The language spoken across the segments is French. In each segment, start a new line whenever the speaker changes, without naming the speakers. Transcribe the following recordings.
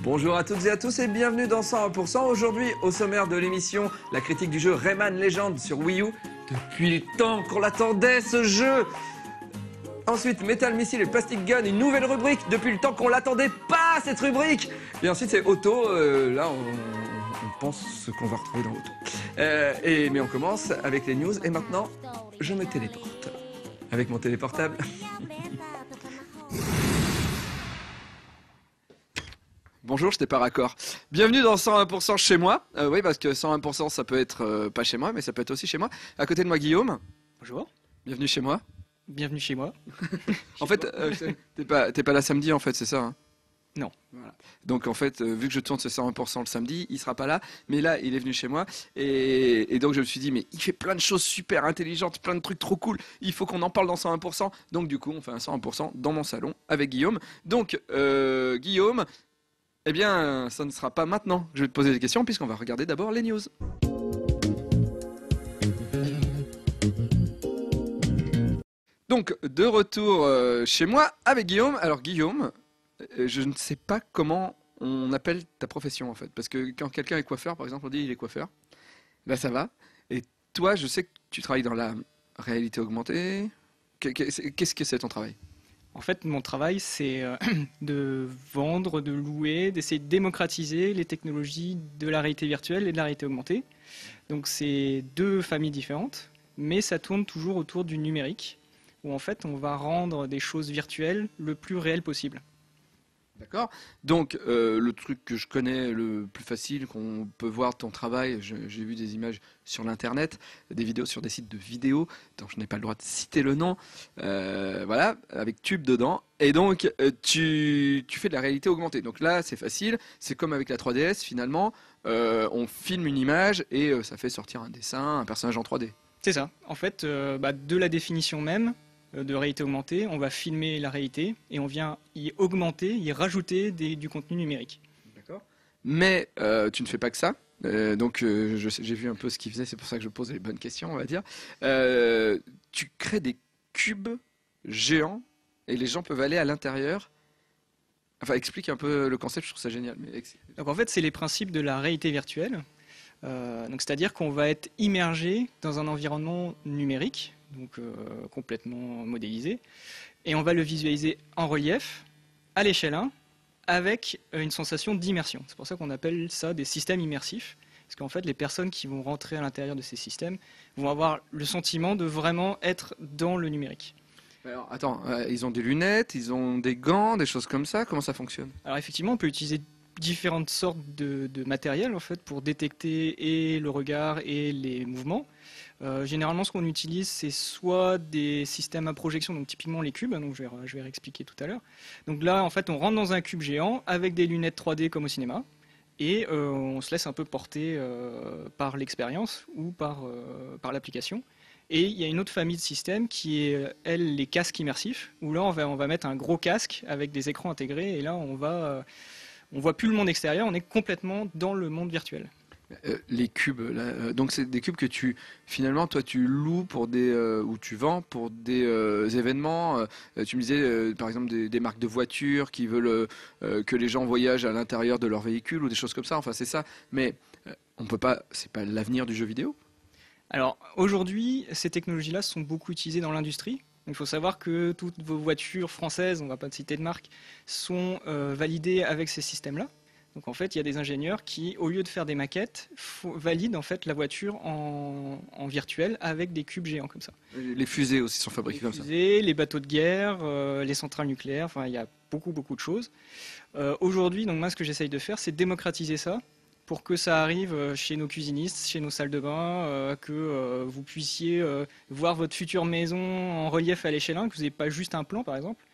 Bonjour à toutes et à tous et bienvenue dans 101%. Aujourd'hui, au sommaire de l'émission, la critique du jeu Rayman Legends sur Wii U. Depuis le temps qu'on l'attendait, ce jeu. Ensuite, Metal Missile et Plastic Gun, une nouvelle rubrique. Depuis le temps qu'on l'attendait pas, cette rubrique. Et ensuite, c'est Auto. Là, on pense ce qu'on va retrouver dans Auto. Mais on commence avec les news. Et maintenant, je me téléporte. Avec mon téléportable. Bonjour, je t'ai pas raccord. Bienvenue dans 101% chez moi. Oui, parce que 101% ça peut être pas chez moi, mais ça peut être aussi chez moi. À côté de moi, Guillaume.
Bonjour.
Bienvenue chez moi.
Bienvenue chez moi.
En fait, t'es pas là samedi en fait, c'est ça hein?
Non.
Voilà. Donc en fait, vu que je tourne ce 101% le samedi, il sera pas là. Mais là, il est venu chez moi. Et donc je me suis dit, mais il fait plein de choses super intelligentes, plein de trucs trop cool. Il faut qu'on en parle dans 101%. Donc du coup, on fait un 101% dans mon salon avec Guillaume. Donc Guillaume... Eh bien, ça ne sera pas maintenant que je vais te poser des questions, puisqu'on va regarder d'abord les news. Donc, de retour chez moi avec Guillaume. Alors, Guillaume, je ne sais pas comment on appelle ta profession, en fait. Parce que quand quelqu'un est coiffeur, par exemple, on dit il est coiffeur. Là, ça va. Et toi, je sais que tu travailles dans la réalité augmentée. Qu'est-ce que c'est ton travail ?
En fait, mon travail, c'est de vendre, de louer, d'essayer de démocratiser les technologies de la réalité virtuelle et de la réalité augmentée. Donc, c'est deux familles différentes, mais ça tourne toujours autour du numérique, où en fait, on va rendre des choses virtuelles le plus réelles possible.
D'accord. Donc, le truc que je connais le plus facile, qu'on peut voir ton travail, j'ai vu des images sur l'internet, des vidéos sur des sites de vidéos, dont je n'ai pas le droit de citer le nom, voilà, avec tube dedans. Et donc, tu fais de la réalité augmentée. Donc là, c'est facile, c'est comme avec la 3DS finalement, on filme une image et ça fait sortir un dessin, un personnage en 3D.
C'est ça. En fait, de la définition même de réalité augmentée, on va filmer la réalité et on vient y augmenter, y rajouter du contenu numérique.
D'accord. Mais tu ne fais pas que ça. Donc j'ai vu un peu ce qu'il faisait, c'est pour ça que je pose les bonnes questions, on va dire. Tu crées des cubes géants et les gens peuvent aller à l'intérieur. Enfin, explique un peu le concept, je trouve ça génial.
Donc en fait, c'est les principes de la réalité virtuelle. Donc c'est-à-dire qu'on va être immergé dans un environnement numérique, donc complètement modélisé, et on va le visualiser en relief, à l'échelle 1, avec une sensation d'immersion. C'est pour ça qu'on appelle ça des systèmes immersifs, parce qu'en fait les personnes qui vont rentrer à l'intérieur de ces systèmes vont avoir le sentiment de vraiment être dans le numérique.
Alors attends, ils ont des lunettes, ils ont des gants, des choses comme ça, comment ça fonctionne ?
Alors effectivement, on peut utiliser différentes sortes de matériel en fait pour détecter et le regard et les mouvements. Généralement, ce qu'on utilise, c'est soit des systèmes à projection, donc typiquement les cubes, donc je vais réexpliquer tout à l'heure. Donc là, en fait, on rentre dans un cube géant avec des lunettes 3D comme au cinéma, et on se laisse un peu porter par l'expérience ou par l'application. Et il y a une autre famille de systèmes qui est, elle, les casques immersifs, où là, on va mettre un gros casque avec des écrans intégrés, et là, on voit plus le monde extérieur, on est complètement dans le monde virtuel.
Les cubes, là, donc c'est des cubes que finalement, toi, tu loues pour ou tu vends pour des événements. Tu me disais, par exemple, des marques de voitures qui veulent que les gens voyagent à l'intérieur de leur véhicule ou des choses comme ça. Enfin, c'est ça. Mais on peut pas. C'est pas l'avenir du jeu vidéo.
Alors aujourd'hui, ces technologies-là sont beaucoup utilisées dans l'industrie. Il faut savoir que toutes vos voitures françaises, on ne va pas citer de marque, sont validées avec ces systèmes-là. Donc en fait, il y a des ingénieurs qui, au lieu de faire des maquettes, valident en fait la voiture en virtuel avec des cubes géants comme ça.
Les fusées aussi sont fabriquées comme ça.
Les fusées, les bateaux de guerre, les centrales nucléaires, enfin il y a beaucoup de choses. Aujourd'hui, donc moi ce que j'essaye de faire, c'est démocratiser ça pour que ça arrive chez nos cuisinistes, chez nos salles de bain, que vous puissiez voir votre future maison en relief à l'échelle 1, que vous n'ayez pas juste un plan par exemple.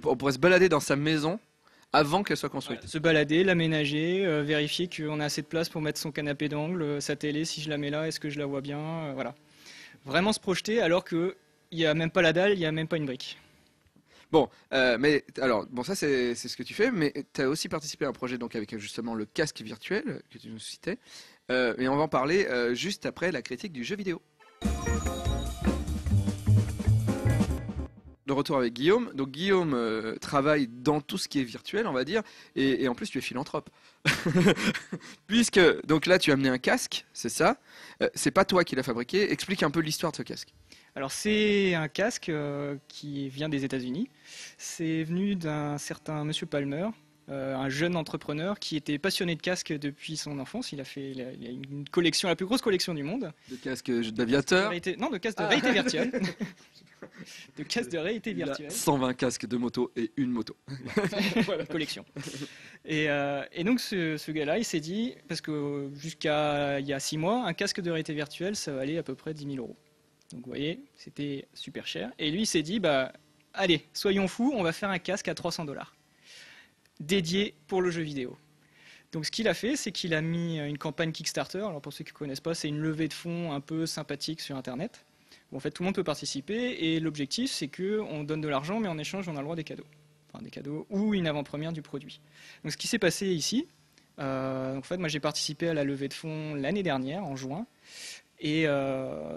On pourrait se balader dans sa maison avant qu'elle soit construite.
Se balader, l'aménager, vérifier qu'on a assez de place pour mettre son canapé d'angle, sa télé, si je la mets là, est-ce que je la vois bien, voilà. Vraiment se projeter alors qu'il n'y a même pas la dalle, il n'y a même pas une brique.
Bon, mais alors, bon, ça c'est ce que tu fais, mais tu as aussi participé à un projet donc avec justement le casque virtuel que tu nous citais, et on va en parler juste après la critique du jeu vidéo. de retour avec Guillaume. Donc Guillaume travaille dans tout ce qui est virtuel, on va dire, et en plus tu es philanthrope. Puisque, donc là tu as amené un casque, c'est ça. C'est pas toi qui l'as fabriqué. Explique un peu l'histoire de ce casque.
Alors c'est un casque qui vient des États-Unis. C'est venu d'un certain Monsieur Palmer, un jeune entrepreneur qui était passionné de casques depuis son enfance. Il a une collection, la plus grosse collection du monde.
De casques d'aviateur.
Non, de casques de réalité virtuelle. De casques de réalité virtuelle.
120 casques de moto et une moto.
Voilà, collection. Et donc ce gars-là, il s'est dit, parce que jusqu'à il y a 6 mois, un casque de réalité virtuelle, ça valait à peu près 10 000 euros. Donc vous voyez, c'était super cher. Et lui, il s'est dit, bah, allez, soyons fous, on va faire un casque à 300 $, dédié pour le jeu vidéo. Donc ce qu'il a fait, c'est qu'il a mis une campagne Kickstarter. Alors pour ceux qui ne connaissent pas, c'est une levée de fonds un peu sympathique sur Internet. Où en fait, tout le monde peut participer. Et l'objectif, c'est qu'on donne de l'argent, mais en échange, on a le droit des cadeaux. Enfin, des cadeaux ou une avant-première du produit. Donc ce qui s'est passé ici, en fait, moi j'ai participé à la levée de fonds l'année dernière, en juin. Et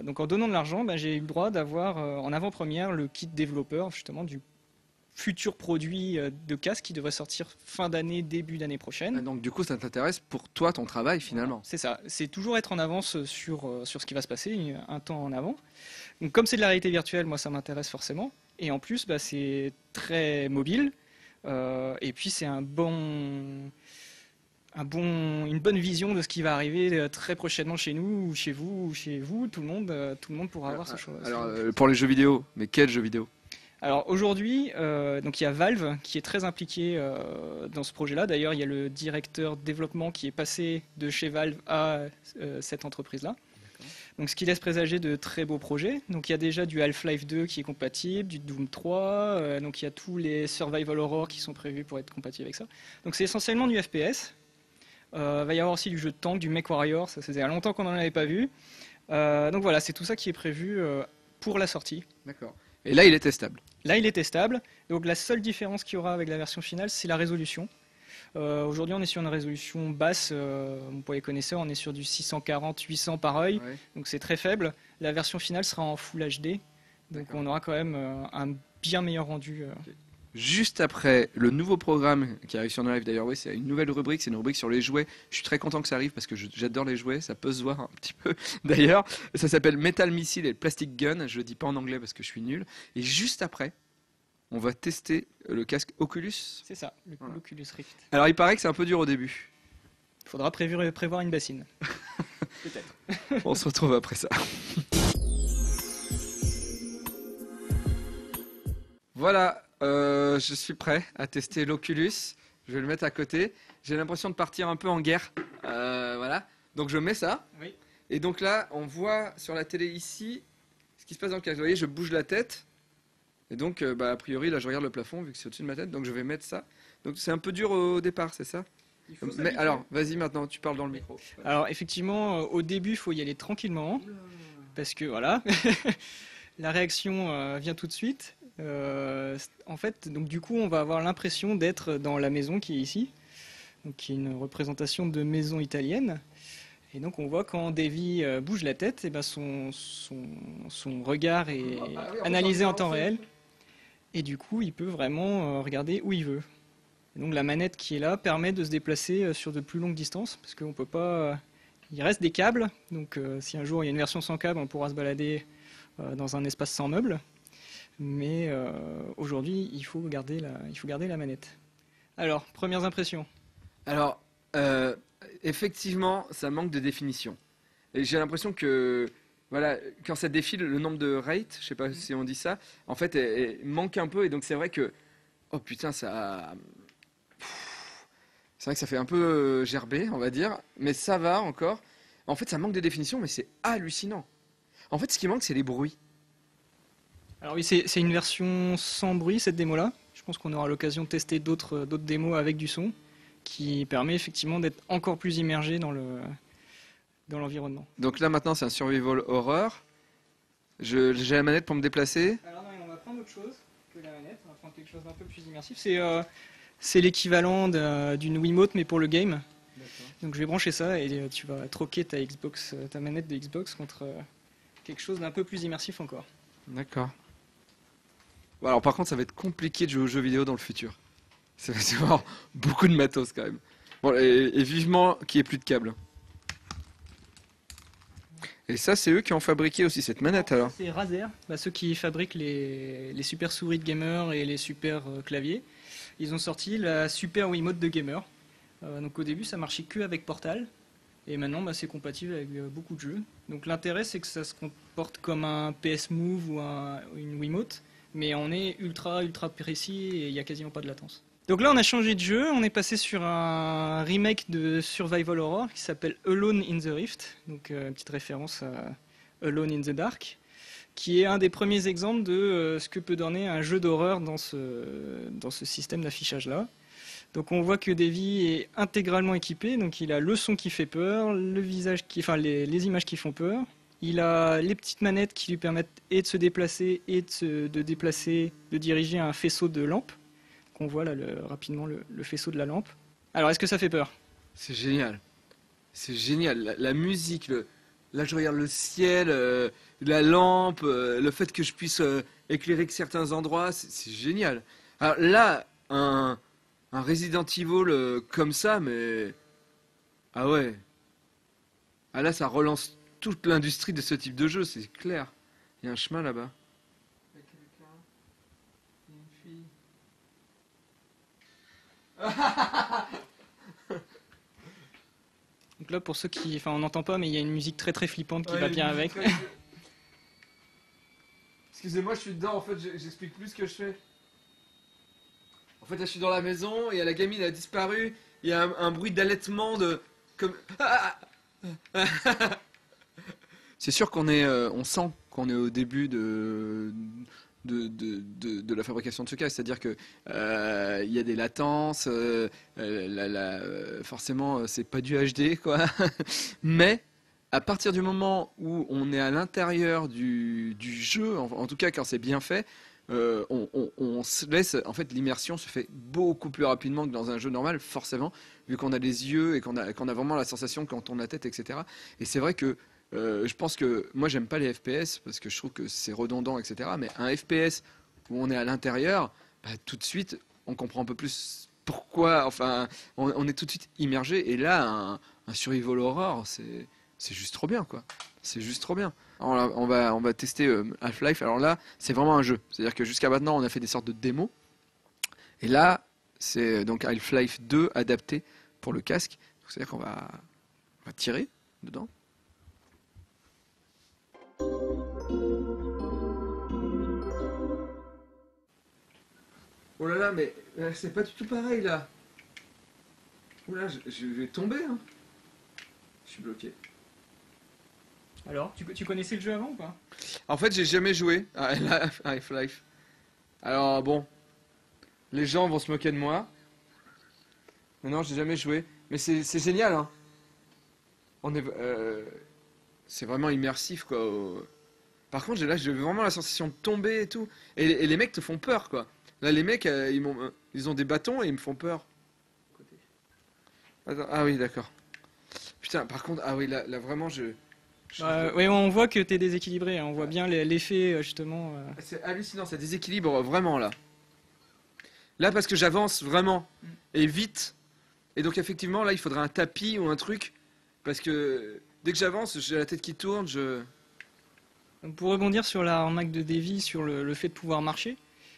donc en donnant de l'argent, j'ai eu le droit d'avoir en avant-première le kit développeur justement du futur produit de casque qui devrait sortir fin d'année, début d'année prochaine.
Ah, donc du coup ça t'intéresse pour toi, ton travail finalement.
Voilà, c'est ça, c'est toujours être en avance sur ce qui va se passer, un temps en avant. Donc comme c'est de la réalité virtuelle, moi ça m'intéresse forcément. Et en plus c'est très mobile et puis c'est une bonne vision de ce qui va arriver très prochainement chez nous, ou chez vous, ou chez vous. Tout le monde pourra avoir ce choix.
Alors, pour les jeux vidéo, mais quels jeux vidéo?
Alors aujourd'hui, donc il y a Valve qui est très impliqué dans ce projet-là. D'ailleurs, il y a le directeur développement qui est passé de chez Valve à cette entreprise-là. Donc ce qui laisse présager de très beaux projets. Donc il y a déjà du Half-Life 2 qui est compatible, du Doom 3, donc il y a tous les Survival Horror qui sont prévus pour être compatibles avec ça. Donc c'est essentiellement du FPS. Va y avoir aussi du jeu de tank, du MechWarrior, ça faisait longtemps qu'on n'en avait pas vu. Donc voilà, c'est tout ça qui est prévu pour la sortie.
D'accord. Et là, il est testable.
Là, il est testable. Donc la seule différence qu'il y aura avec la version finale, c'est la résolution. Aujourd'hui, on est sur une résolution basse. Pour les connaisseurs, on est sur du 640-800 par œil. Ouais. Donc c'est très faible. La version finale sera en Full HD. Donc on aura quand même un bien meilleur rendu.
Okay. Juste après le nouveau programme qui arrive sur No Life, d'ailleurs, oui, c'est une nouvelle rubrique, c'est une rubrique sur les jouets. Je suis très content que ça arrive parce que j'adore les jouets, ça peut se voir un petit peu d'ailleurs. Ça s'appelle Metal Missile et Plastic Gun, je le dis pas en anglais parce que je suis nul. Et juste après, on va tester le casque Oculus.
C'est ça, l'Oculus Rift.
Alors il paraît que c'est un peu dur au début.
Il faudra prévoir une bassine. Peut-être.
On se retrouve après ça. Voilà. Je suis prêt à tester l'Oculus. Je vais le mettre à côté. J'ai l'impression de partir un peu en guerre. Voilà. Donc je mets ça.
Oui.
Et donc là, on voit sur la télé ici ce qui se passe dans le casque. Vous voyez, je bouge la tête. Et donc, a priori, là, je regarde le plafond vu que c'est au-dessus de ma tête. Donc je vais mettre ça. Donc c'est un peu dur au départ, c'est ça? Mais alors, vas-y maintenant, tu parles dans le micro.
Alors effectivement, au début, il faut y aller tranquillement. Parce que voilà, la réaction vient tout de suite. En fait, donc du coup, on va avoir l'impression d'être dans la maison qui est ici, donc qui est une représentation de maison italienne. Et donc, on voit quand Davy bouge la tête, et ben son regard est analysé en temps réel. Et du coup, il peut vraiment regarder où il veut. Et donc, la manette qui est là permet de se déplacer sur de plus longues distances, parce qu'on peut pas. Il reste des câbles. Donc, si un jour il y a une version sans câble, on pourra se balader dans un espace sans meubles. Mais aujourd'hui, il faut garder la manette. Alors, premières impressions.
Alors, effectivement, ça manque de définition. Et j'ai l'impression que, voilà, quand ça défile, le nombre de rates, je sais pas si on dit ça, en fait, elle manque un peu. Et donc, c'est vrai que, oh putain, ça... C'est vrai que ça fait un peu gerber, on va dire. Mais ça va encore. En fait, ça manque de définition, mais c'est hallucinant. En fait, ce qui manque, c'est les bruits.
Alors oui, c'est une version sans bruit, cette démo-là. Je pense qu'on aura l'occasion de tester d'autres démos avec du son, qui permet effectivement d'être encore plus immergé dans l'environnement.
Donc là, maintenant, c'est un survival horror. J'ai la manette pour me déplacer.
Alors non, on va prendre autre chose que la manette. On va prendre quelque chose d'un peu plus immersif. C'est l'équivalent d'une Wiimote, mais pour le game. Donc je vais brancher ça et tu vas troquer ta manette de Xbox contre quelque chose d'un peu plus immersif encore.
D'accord. Bon, alors par contre, ça va être compliqué de jouer aux jeux vidéo dans le futur. Ça va avoir beaucoup de matos quand même. Bon, et vivement qu'il n'y ait plus de câbles. Et ça, c'est eux qui ont fabriqué aussi cette manette alors.
C'est Razer, ceux qui fabriquent les super souris de gamer et les super claviers. Ils ont sorti la super Wiimote de gamer. Donc au début, ça marchait que avec Portal. Et maintenant, c'est compatible avec beaucoup de jeux. Donc l'intérêt, c'est que ça se comporte comme un PS Move ou une Wiimote. Mais on est ultra précis et il n'y a quasiment pas de latence. Donc là, on a changé de jeu. On est passé sur un remake de Survival Horror qui s'appelle Alone in the Rift. Donc une petite référence à Alone in the Dark, qui est un des premiers exemples de ce que peut donner un jeu d'horreur dans ce système d'affichage-là. Donc on voit que Davy est intégralement équipé, donc il a le son qui fait peur, les images qui font peur. Il a les petites manettes qui lui permettent et de se déplacer et de déplacer, de diriger un faisceau de lampes. Qu'on voit là rapidement le faisceau de la lampe. Alors est-ce que ça fait peur?
C'est génial. C'est génial. La musique, là je regarde le ciel, la lampe, le fait que je puisse éclairer que certains endroits, c'est génial. Alors là, un Resident Evil comme ça, mais... Ah ouais. Ah là, ça relance toute l'industrie de ce type de jeu, c'est clair. Il y a un chemin là-bas. Il y a quelqu'un. Il y a une fille.
Donc là, pour ceux qui... Enfin, on n'entend pas, mais il y a une musique très flippante qui va bien avec.
Excusez-moi, je suis dedans, en fait, j'explique plus ce que je fais. En fait, là, je suis dans la maison, et la gamine a disparu, il y a un bruit d'allaitement de... Comme... C'est sûr qu'on est... on sent qu'on est au début de la fabrication de ce cas, c'est-à-dire que il y a des latences, forcément c'est pas du HD quoi, mais à partir du moment où on est à l'intérieur du jeu, en tout cas quand c'est bien fait, on se laisse, en fait l'immersion se fait beaucoup plus rapidement que dans un jeu normal, forcément, vu qu'on a les yeux et qu'on a vraiment la sensation quand on tourne la tête, etc. Et c'est vrai que je pense que moi j'aime pas les FPS parce que je trouve que c'est redondant, etc. Mais un FPS où on est à l'intérieur, tout de suite on comprend un peu plus pourquoi. Enfin, on est tout de suite immergé. Et là, un survival horror, c'est juste trop bien, quoi. C'est juste trop bien. Alors, on va tester Half-Life. Alors là, c'est vraiment un jeu. C'est-à-dire que jusqu'à maintenant, on a fait des sortes de démos. Et là, c'est donc Half-Life 2 adapté pour le casque. C'est-à-dire qu'on va tirer dedans. Oh là là, mais c'est pas du tout pareil là. Oh là, je vais tomber, hein. Je suis bloqué.
Alors, tu connaissais le jeu avant ou pas?
En fait, j'ai jamais joué à Half-Life. Alors bon, les gens vont se moquer de moi. Mais non, j'ai jamais joué. Mais c'est génial, hein. C'est vraiment immersif, quoi. Par contre, là, j'ai vraiment la sensation de tomber et tout. Et les mecs te font peur, quoi. Là, les mecs, ils ont des bâtons et ils me font peur. Attends, ah oui, d'accord. Putain, par contre, ah oui, là vraiment,
Oui, on voit que t'es déséquilibré, hein. On voit bien l'effet, justement.
C'est hallucinant, ça déséquilibre vraiment, là. Là, parce que j'avance vraiment, et vite. Et donc, effectivement, là, il faudrait un tapis ou un truc. Parce que dès que j'avance, j'ai la tête qui tourne,
Donc, pour rebondir sur la remarque de Davy sur le fait de pouvoir marcher,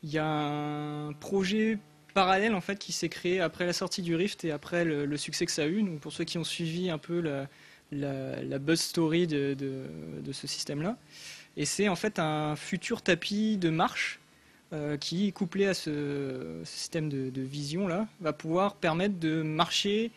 il y a un projet parallèle en fait qui s'est créé après la sortie du Rift et après le succès que ça a eu. Donc pour ceux qui ont suivi un peu la buzz story de ce système-là, et c'est en fait un futur tapis de marche qui, couplé à ce système de vision là, va pouvoir permettre de marcher